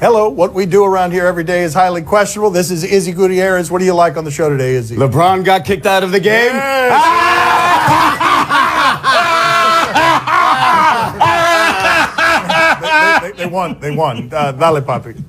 Hello, what we do around here every day is highly questionable. This is Izzy Gutierrez. What do you like on the show today, Izzy? LeBron got kicked out of the game? Yes. They won. Dale, papi.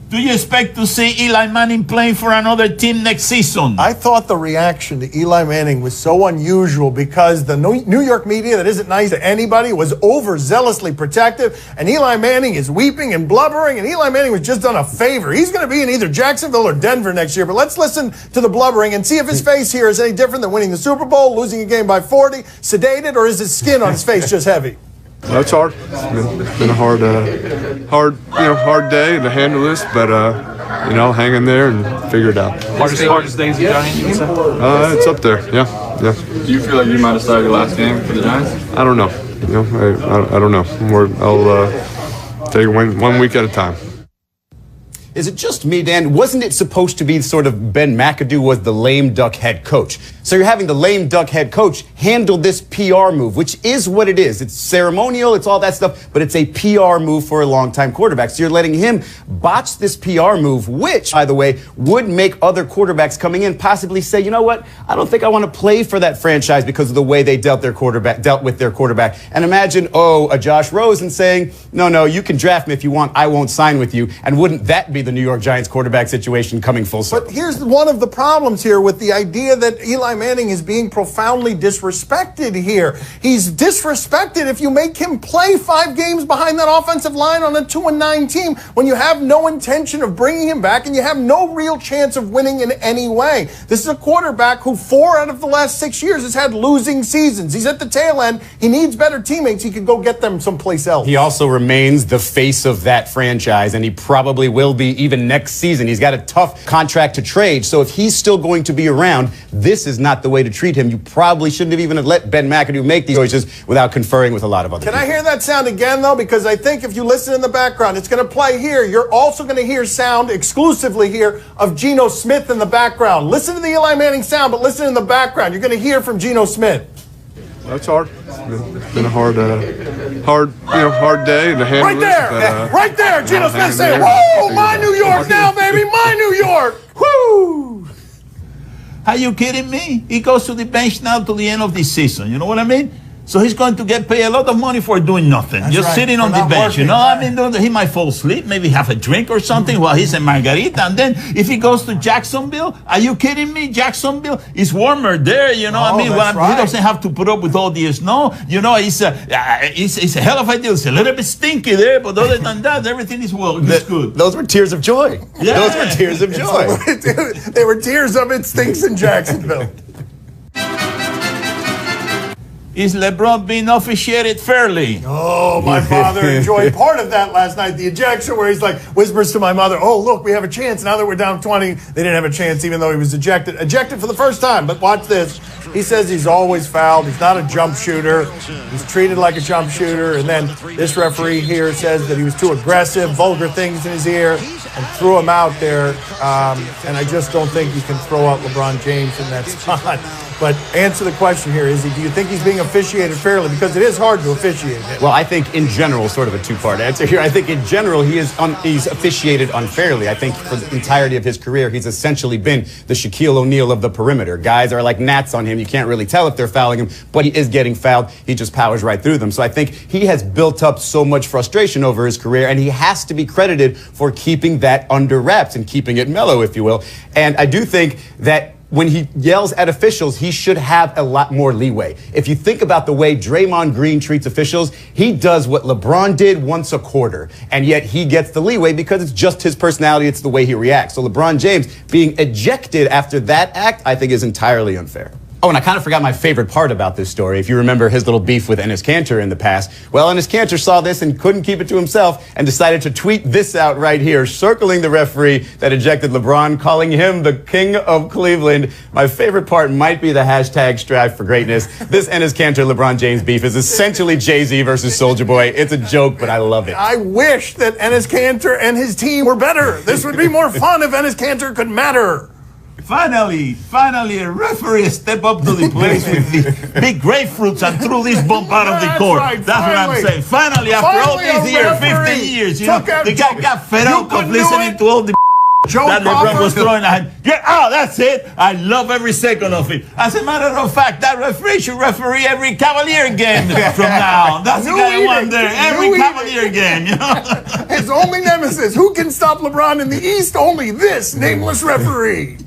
Do you expect to see Eli Manning playing for another team next season? I thought the reaction to Eli Manning was so unusual because the New York media that isn't nice to anybody was overzealously protective, and Eli Manning is weeping and blubbering, and Eli Manning was just done a favor. He's going to be in either Jacksonville or Denver next year, but let's listen to the blubbering and see if his face here is any different than winning the Super Bowl, losing a game by 40, sedated, or is his skin on his face just heavy? It's hard. It's been a hard day to handle this, but hang in there and figure it out. Hardest days of Giants, you say? It's up there. Yeah. Do you feel like you might have started your last game for the Giants? I don't know. I don't know. I'll take it one week at a time. Is it just me, Dan? Wasn't it supposed to be sort of Ben McAdoo was the lame duck head coach? So you're having the lame duck head coach handle this PR move, which is what it is. It's ceremonial, it's all that stuff, but it's a PR move for a longtime quarterback. So you're letting him botch this PR move, which, by the way, would make other quarterbacks coming in possibly say, you know what? I don't think I want to play for that franchise because of the way they dealt with their quarterback. And imagine, a Josh Rosen saying, no, you can draft me if you want, I won't sign with you. And wouldn't that be the New York Giants quarterback situation coming full circle? But here's one of the problems here with the idea that Eli Manning is being profoundly disrespected here. He's disrespected if you make him play 5 games behind that offensive line on a 2-9 team when you have no intention of bringing him back and you have no real chance of winning in any way. This is a quarterback who 4 out of the last 6 years has had losing seasons. He's at the tail end. He needs better teammates. He could go get them someplace else. He also remains the face of that franchise, and he probably will be even next season. He's got a tough contract to trade, so if he's still going to be around, this is not the way to treat him. You probably shouldn't have even let Ben McAdoo make these choices without conferring with a lot of other people. Can I hear that sound again, though? Because I think if you listen in the background, it's going to play here. You're also going to hear sound exclusively here of Geno Smith in the background. Listen to the Eli Manning sound, but listen in the background. You're going to hear from Geno Smith. That's hard. It's been a hard day to handle right there, this. Right there, Geno Smith saying, "Whoa, my New York now, baby, my New York, whoo!" Are you kidding me? He goes to the bench now to the end of the season. You know what I mean? So he's going to get paid a lot of money for doing nothing. That's just right. sitting on the bench. Working. He might fall asleep, maybe have a drink or something while he's in margarita. And then if he goes to Jacksonville, are you kidding me? Jacksonville is warmer there, He doesn't have to put up with all the snow. It's a hell of a deal. It's a little bit stinky there, but other than that, everything is good. Those were tears of joy. Yeah. Those were tears of joy. They were tears of it stinks in Jacksonville. Is LeBron being officiated fairly? Oh, my father enjoyed part of that last night. The ejection where he's like, whispers to my mother, "Oh, look, we have a chance. Now that we're down 20, they didn't have a chance even though he was ejected. Ejected for the first time, but watch this. He says he's always fouled. He's not a jump shooter. He's treated like a jump shooter. And then this referee here says that he was too aggressive, vulgar things in his ear, and threw him out there. And I just don't think you can throw out LeBron James in that spot. But answer the question here, Izzy. Do you think he's being officiated fairly? Because it is hard to officiate him. Well, I think in general, sort of a two-part answer here. I think in general, he's officiated unfairly. I think for the entirety of his career, he's essentially been the Shaquille O'Neal of the perimeter. Guys are like gnats on him. You can't really tell if they're fouling him, but he is getting fouled. He just powers right through them. So I think he has built up so much frustration over his career, and he has to be credited for keeping that under wraps and keeping it mellow, if you will. And I do think that when he yells at officials, he should have a lot more leeway. If you think about the way Draymond Green treats officials, he does what LeBron did once a quarter, and yet he gets the leeway because it's just his personality, it's the way he reacts. So LeBron James being ejected after that act, I think is entirely unfair. Oh, and I kind of forgot my favorite part about this story. If you remember his little beef with Enes Kanter in the past. Well, Enes Kanter saw this and couldn't keep it to himself and decided to tweet this out right here, circling the referee that ejected LeBron, calling him the king of Cleveland. My favorite part might be the hashtag strive for greatness. This Enes Kanter LeBron James beef is essentially Jay-Z versus Soulja Boy. It's a joke, but I love it. I wish that Enes Kanter and his team were better. This would be more fun if Enes Kanter could matter. Finally, a referee step up to the place with the big grapefruits and threw this bump out of the court. Right, That's what I'm saying. Finally, after all these years, 15 years, you know, the guy got fed up of listening to all the that LeBron was throwing at. Get out, that's it. I love every second of it. As a matter of fact, that referee should referee every Cavalier game from now on. That's the guy I want there. Every Cavalier game, you know. His only nemesis. Who can stop LeBron in the East? Only this nameless referee.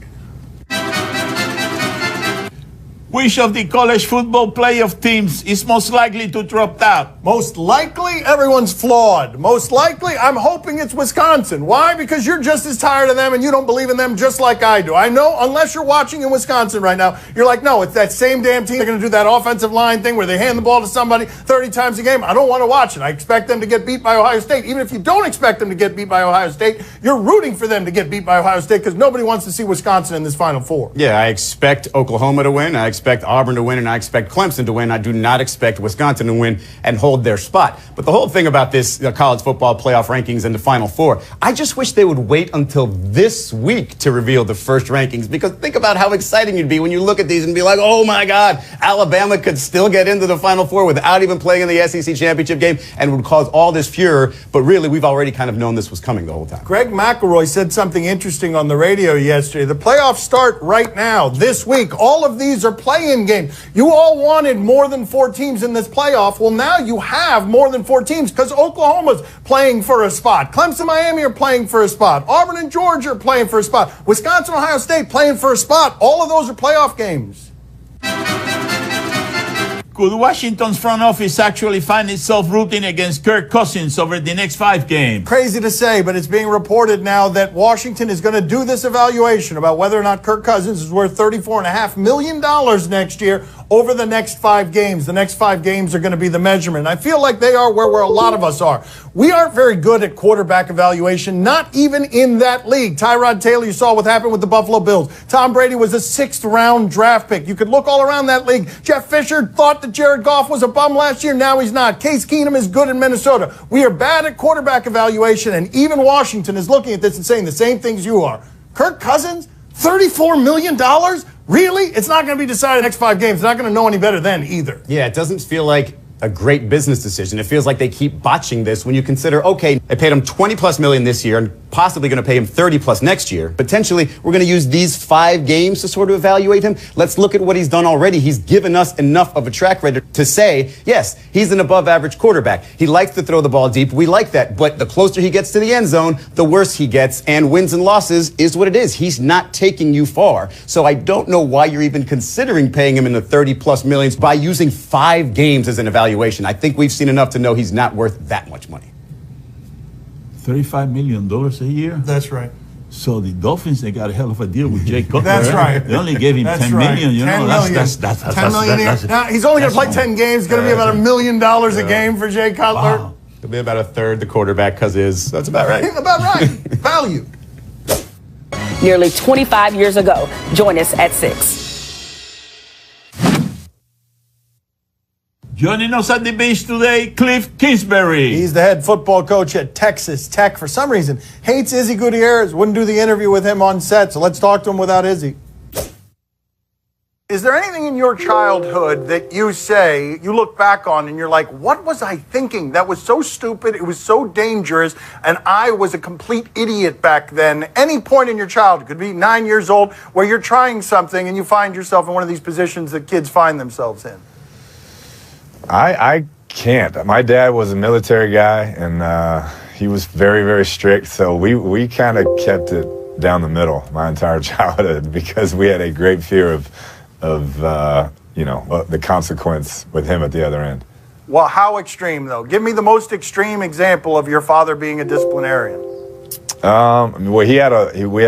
Which of the college football playoff teams is most likely to drop out? Most likely, everyone's flawed. Most likely, I'm hoping it's Wisconsin. Why? Because you're just as tired of them and you don't believe in them just like I do. I know, unless you're watching in Wisconsin right now, you're like, no, it's that same damn team. They're going to do that offensive line thing where they hand the ball to somebody 30 times a game. I don't want to watch it. I expect them to get beat by Ohio State. Even if you don't expect them to get beat by Ohio State, you're rooting for them to get beat by Ohio State because nobody wants to see Wisconsin in this Final Four. Yeah, I expect Oklahoma to win. I expect Auburn to win, and I expect Clemson to win. I do not expect Wisconsin to win and hold their spot. But the whole thing about this college football playoff rankings and the Final Four, I just wish they would wait until this week to reveal the first rankings, because think about how exciting you'd be when you look at these and be like, oh my God, Alabama could still get into the Final Four without even playing in the SEC championship game and would cause all this furor. But really, we've already kind of known this was coming the whole time. Greg McElroy said something interesting on the radio yesterday. The playoffs start right now, this week. All of these are play-in games. You all wanted more than 4 teams in this playoff. Well, now you have more than 4 teams because Oklahoma's playing for a spot. Clemson, Miami are playing for a spot. Auburn and Georgia are playing for a spot. Wisconsin, Ohio State playing for a spot. All of those are playoff games. Could Washington's front office actually find itself rooting against Kirk Cousins over the next 5 games? Crazy to say, but it's being reported now that Washington is going to do this evaluation about whether or not Kirk Cousins is worth $34.5 million next year over the next 5 games. The next 5 games are going to be the measurement. I feel like they are where a lot of us are. We aren't very good at quarterback evaluation, not even in that league. Tyrod Taylor, you saw what happened with the Buffalo Bills. Tom Brady was a 6th-round draft pick. You could look all around that league. Jeff Fisher thought that Jared Goff was a bum last year. Now he's not. Case Keenum is good in Minnesota. We are bad at quarterback evaluation, and even Washington is looking at this and saying the same things you are. Kirk Cousins, $34 million? Really? It's not going to be decided in the next 5 games. It's not going to know any better then either. Yeah, it doesn't feel like a great business decision. It feels like they keep botching this when you consider, okay, they paid him $20+ million this year and possibly going to pay him $30+ next year. Potentially, we're going to use these 5 games to sort of evaluate him. Let's look at what he's done already. He's given us enough of a track record to say, yes, he's an above average quarterback. He likes to throw the ball deep. We like that. But the closer he gets to the end zone, the worse he gets. And wins and losses is what it is. He's not taking you far. So I don't know why you're even considering paying him in the $30+ millions by using 5 games as an evaluation. I think we've seen enough to know he's not worth that much money. $35 million a year? That's right. So the Dolphins, they got a hell of a deal with Jay Cutler. That's right. They only gave him $10 million. You know, that's $10 million. Now, he's only going to play 10 games. It's going to be about $1 million a game for Jay Cutler. Wow. It'll be about a third the quarterback that's about right. About right. Value. Nearly 25 years ago. Join us at 6. Joining us at the bench today, Cliff Kingsbury. He's the head football coach at Texas Tech. For some reason, hates Izzy Gutierrez. Wouldn't do the interview with him on set, so let's talk to him without Izzy. Is there anything in your childhood that you say, you look back on and you're like, what was I thinking? That was so stupid, it was so dangerous, and I was a complete idiot back then. Any point in your childhood, could be 9 years old, where you're trying something and you find yourself in one of these positions that kids find themselves in. I can't. My dad was a military guy, and he was very, very strict. So we kind of kept it down the middle my entire childhood because we had a great fear of the consequence with him at the other end. Well, how extreme, though? Give me the most extreme example of your father being a disciplinarian. Well, we had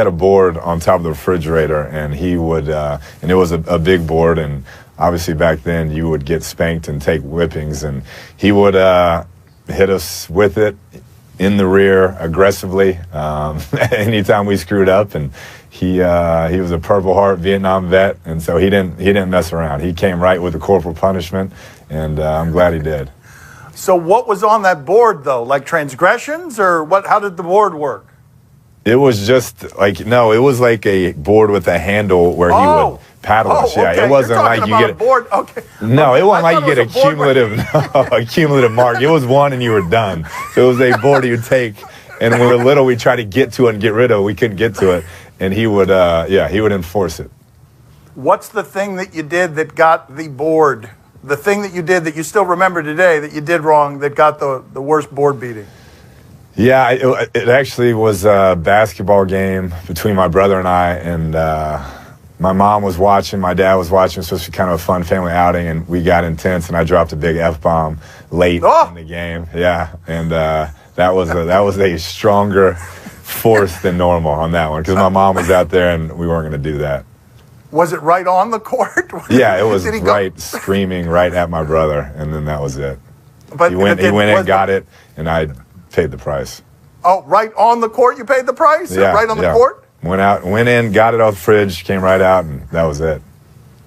a board on top of the refrigerator, and he would, and it was a big board, and obviously back then you would get spanked and take whippings, and he would hit us with it in the rear aggressively anytime we screwed up. And he was a Purple Heart Vietnam vet, and so he didn't mess around. He came right with the corporal punishment, and I'm glad he did. So what was on that board, though? Like transgressions, or what? How did the board work? It was just like, no, it was like a board with a handle where he would paddle us. Yeah, okay. it wasn't You're like talking you about get a board. Okay. No, it wasn't like you get a board cumulative mark. It was one and you were done. It was a board you take, and when we were little, we tried to get to it and get rid of it. We couldn't get to it, and he would enforce it. What's the thing that you did that got the board? The thing that you did that you still remember today that you did wrong that got the worst board beating? Yeah, it actually was a basketball game between my brother and I, and my mom was watching, my dad was watching. It was supposed to be kind of a fun family outing, and we got intense, and I dropped a big F-bomb late in the game. Yeah, and that was a stronger force than normal on that one, because my mom was out there, and we weren't going to do that. Was it right on the court? Yeah, it was right screaming right at my brother, and then that was it. But he went in, got it, and I paid the price. Oh, right on the court you paid the price? Yeah, right on the court? Went in, got it off the fridge, came right out, and that was it.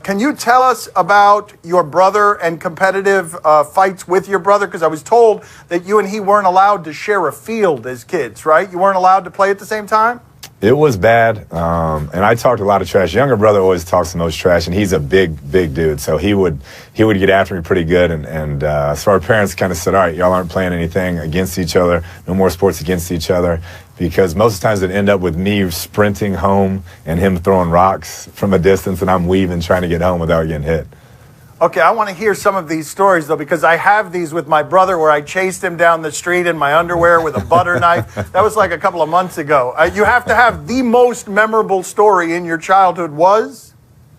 Can you tell us about your brother and competitive fights with your brother? Because I was told that you and he weren't allowed to share a field as kids, right? You weren't allowed to play at the same time? It was bad, and I talked a lot of trash. Younger brother always talks the most trash, and he's a big dude, so he would get after me pretty good. And so our parents kind of said, all right, y'all aren't playing anything against each other, no more sports against each other, because most of the times it end up with me sprinting home and him throwing rocks from a distance, and I'm weaving trying to get home without getting hit. Okay, I want to hear some of these stories, though, because I have these with my brother where I chased him down the street in my underwear with a butter knife. That was like a couple of months ago. You have to have the most memorable story in your childhood was?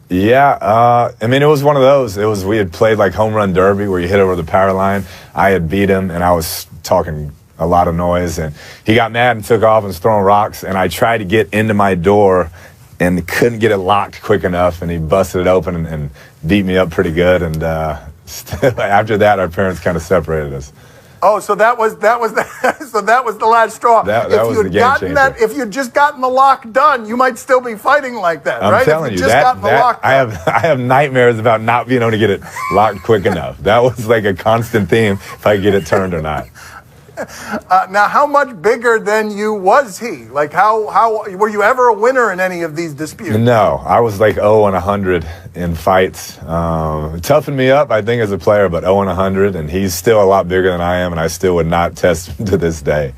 Yeah, I mean, it was one of those. We had played like home run derby where you hit over the power line. I had beat him, and I was talking a lot of noise, and he got mad and took off and was throwing rocks, and I tried to get into my door and couldn't get it locked quick enough, and he busted it open and beat me up pretty good. And after that, our parents kind of separated us. Oh, so that was the last straw. That was the game changer. If you'd just gotten the lock done, you might still be fighting like that, I'm right? telling you, I have nightmares about not being able to get it locked quick enough. That was like a constant theme, if I get it turned or not. Now, how much bigger than you was he? Like, how were you ever a winner in any of these disputes? No, I was like 0-100 in fights. Toughened me up, I think, as a player, but 0-100, and he's still a lot bigger than I am, and I still would not test him to this day.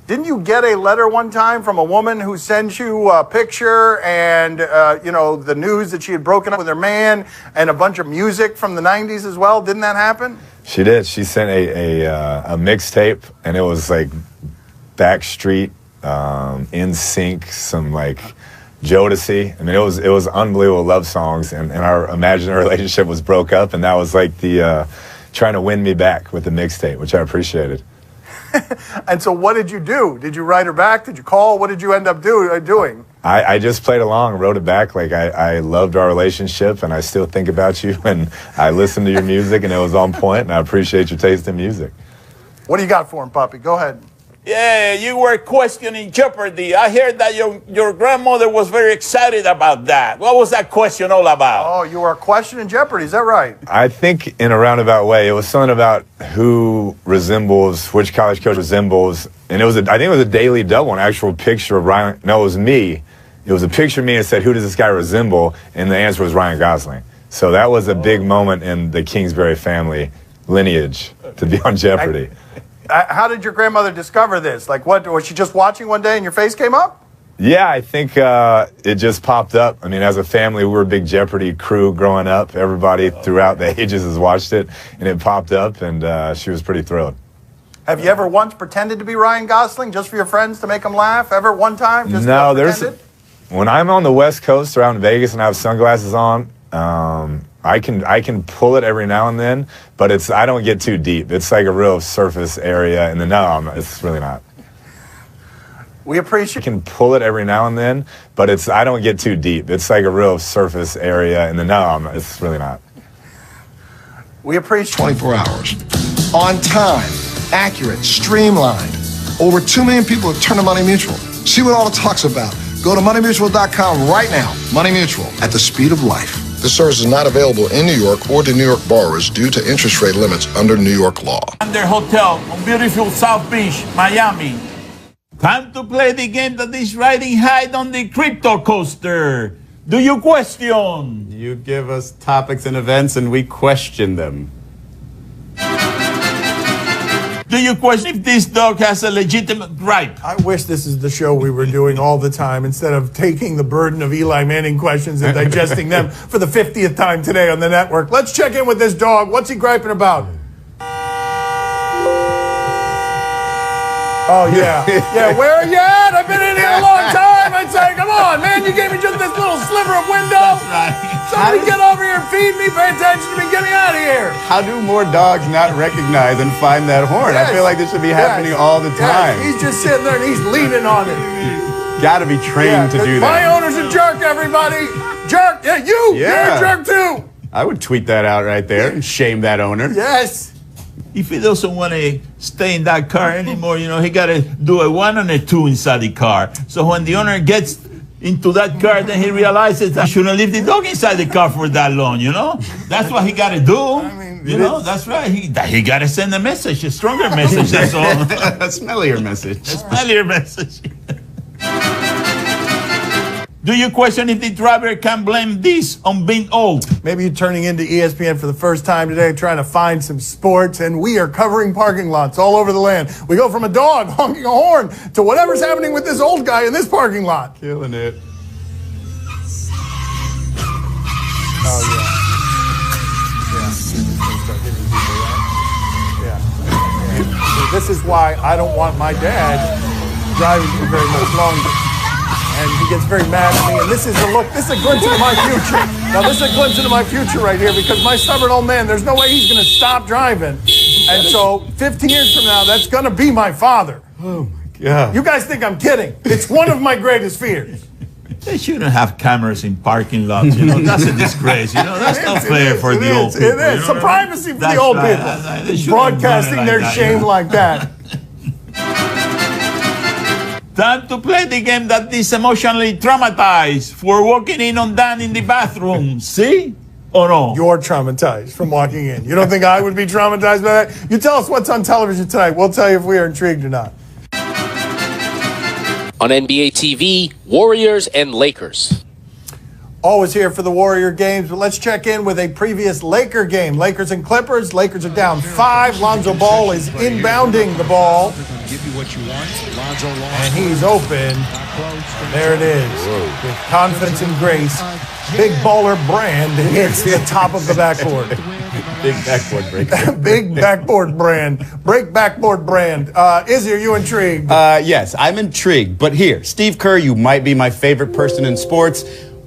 Didn't you get a letter one time from a woman who sent you a picture and, the news that she had broken up with her man and a bunch of music from the 90s as well? Didn't that happen? She did. She sent a mixtape, and it was like Backstreet, NSYNC, some like Jodeci. I mean, it was unbelievable love songs, and our imaginary relationship was broke up, and that was like the trying to win me back with the mixtape, which I appreciated. And so what did you do? Did you write her back? Did you call? What did you end up doing? I just played along, wrote it back. Like, I loved our relationship, and I still think about you, and I listened to your music, and it was on point, and I appreciate your taste in music. What do you got for him, Puppy? Go ahead. Yeah, you were questioning Jeopardy. I heard that your grandmother was very excited about that. What was that question all about? Oh, you were questioning Jeopardy. Is that right? I think in a roundabout way, it was something about which college coach resembles, and I think it was a Daily Double, an actual picture of Ryan. No, it was me. It was a picture of me and said, who does this guy resemble? And the answer was Ryan Gosling. So that was a big moment in the Kingsbury family lineage to be on Jeopardy. How did your grandmother discover this? Like, what, was she just watching one day and your face came up? Yeah, I think it just popped up. I mean, as a family, we were a big Jeopardy crew growing up. Everybody throughout the ages has watched it, and it popped up, and she was pretty thrilled. Have you ever once pretended to be Ryan Gosling just for your friends to make them laugh? Ever one time? No, when I'm on the West Coast around Vegas and I have sunglasses on, I can pull it every now and then, but I don't get too deep. It's like a real surface area, and it's really not. We appreciate. I can pull it every now and then, but I don't get too deep. It's like a real surface area, and it's really not. We appreciate. 24 hours, on time, accurate, streamlined. Over 2 million people have turned to Money Mutual. See what all the talk's about. Go to moneymutual.com right now. Money Mutual, at the speed of life. This service is not available in New York or to New York borrowers due to interest rate limits under New York law. And their hotel on beautiful South Beach, Miami. Time to play the game that is riding high on the crypto coaster. Do you question? You give us topics and events and we question them. Do you question if this dog has a legitimate right? I wish this is the show we were doing all the time instead of taking the burden of Eli Manning questions and digesting them for the 50th time today on the network. Let's check in with this dog. What's he griping about? Oh, yeah. Yeah, where are you at? I've been in here a long time. I'd say, come on, man, you gave me just this little sliver of window. That's right. Somebody get over here and feed me, pay attention to me, get me out of here. How do more dogs not recognize and find that horn? Yes. I feel like this should be happening all the time. Yes. He's just sitting there and he's leaning on it. Got to be trained to do that. My owner's a jerk, everybody. Jerk. Yeah, you. Yeah. You're a jerk, too. I would tweet that out right there and shame that owner. Yes. If he doesn't want to stay in that car anymore, he got to do a 1 and a 2 inside the car. So when the owner gets into that car, then he realizes I shouldn't leave the dog inside the car for that long, That's what he got to do. I mean, that's right. He got to send a message, a stronger message, that's all. A smellier message. A smellier message. Do you question if the driver can blame this on being old? Maybe you're turning into ESPN for the first time today, trying to find some sports, and we are covering parking lots all over the land. We go from a dog honking a horn to whatever's happening with this old guy in this parking lot. Killing it. Oh, yeah. This is why I don't want my dad driving for very much longer. And he gets very mad at me. And this is a glimpse into my future. Now, this is a glimpse into my future right here because my stubborn old man, there's no way he's going to stop driving. And so 15 years from now, that's going to be my father. Oh, my God. You guys think I'm kidding. It's one of my greatest fears. They shouldn't have cameras in parking lots, That's a disgrace, That's not fair for the old people. It is. Some privacy for the old people. Broadcasting their shame like that. Time to play the game that is emotionally traumatized for walking in on Dan in the bathroom. See? Or no? You're traumatized from walking in. You don't think I would be traumatized by that? You tell us what's on television tonight. We'll tell you if we are intrigued or not. On NBA TV, Warriors and Lakers. Always here for the Warrior games, but let's check in with a previous Laker game. Lakers and Clippers. Lakers are down 5. Lonzo Ball is inbounding the ball. And he's open. There it is. With confidence and grace, Big Baller Brand hits the top of the backboard. Big backboard break. Big backboard brand. Break backboard brand. Izzy, are you intrigued? Yes, I'm intrigued. But here, Steve Kerr, you might be my favorite person in sports.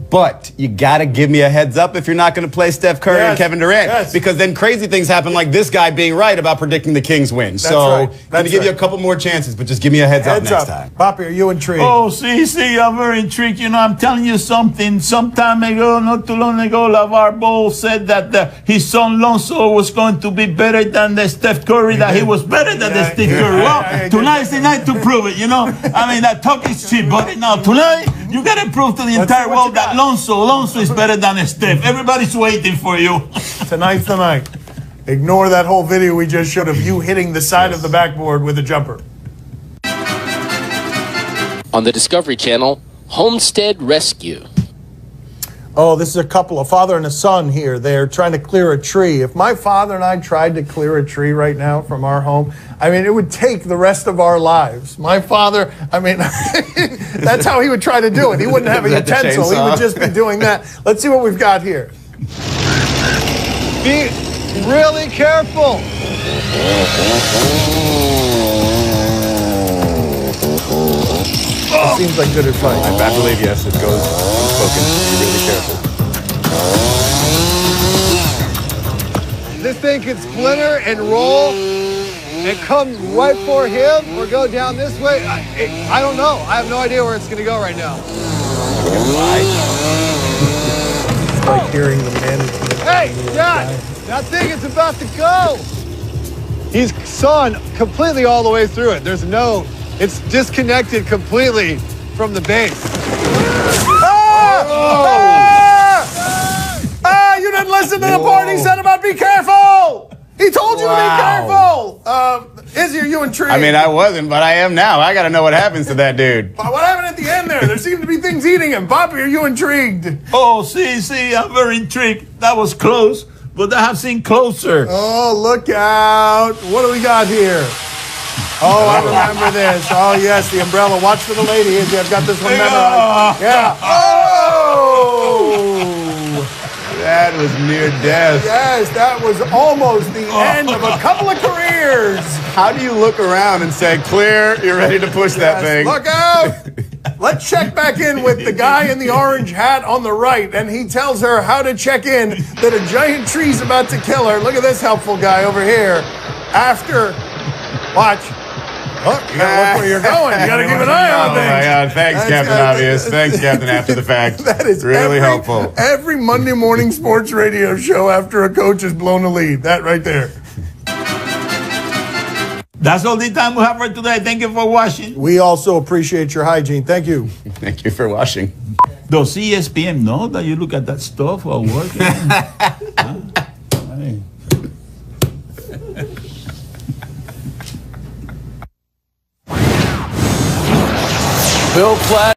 But you got to give me a heads up if you're not going to play Steph Curry and Kevin Durant. Because then crazy things happen like this guy being right about predicting the Kings win. That's so right. I'm going to give you a couple more chances, but just give me a heads up next time. Poppy, are you intrigued? Oh, see, I'm very intrigued. I'm telling you something. Some time ago, not too long ago, LeVar Ball said that his son Lonzo was going to be better than the Steph Curry, that he was better than the Steve Curry. Well, tonight's the night to prove it, I mean, that talk is cheap, buddy. Now, tonight, you got to prove to the entire world that Lonzo is better than Steph. Everybody's waiting for you. Tonight's the night. Ignore that whole video we just showed of you hitting the side of the backboard with a jumper. On the Discovery Channel, Homestead Rescue. Oh, this is a couple, a father and a son here. They're trying to clear a tree. If my father and I tried to clear a tree right now from our home, I mean, it would take the rest of our lives. My father, I mean, that's how he would try to do it. He wouldn't have a utensil. He would just be doing that. Let's see what we've got here. Be really careful. It seems like good advice. I believe, yes, it goes unspoken. Be really careful. This thing could splinter and roll and come right for him or go down this way. I don't know. I have no idea where it's going to go right now. It's like hearing the management. Hey, Dad, that thing is about to go. He's sawn completely all the way through it. It's disconnected completely from the base. You didn't listen to the part he said about be careful. He told you to be careful. Izzy, are you intrigued? I mean, I wasn't, but I am now. I got to know what happens to that dude. What happened at the end there? There seemed to be things eating him. Poppy, are you intrigued? Oh, see, I'm very intrigued. That was close, but I have seen closer. Oh, look out. What do we got here? Oh, I remember this. Oh, yes, the umbrella. Watch for the lady, Izzy. I've got this one memorized. Yeah. Oh! That was near death. Yes, that was almost the end of a couple of careers. How do you look around and say, clear, you're ready to push that thing? Look out! Let's check back in with the guy in the orange hat on the right, and he tells her how to check in that a giant tree's about to kill her. Look at this helpful guy over here. Watch. Oh, you gotta look where you're going. You gotta keep an eye on things. Oh my God! Thanks, Captain Obvious. Thanks, Captain After the Fact. That is really helpful. Every Monday morning sports radio show after a coach has blown a lead. That right there. That's all the time we have for today. Thank you for watching. We also appreciate your hygiene. Thank you. Thank you for watching. Does ESPN know that you look at that stuff while working? Huh? Hey. Bill Platt.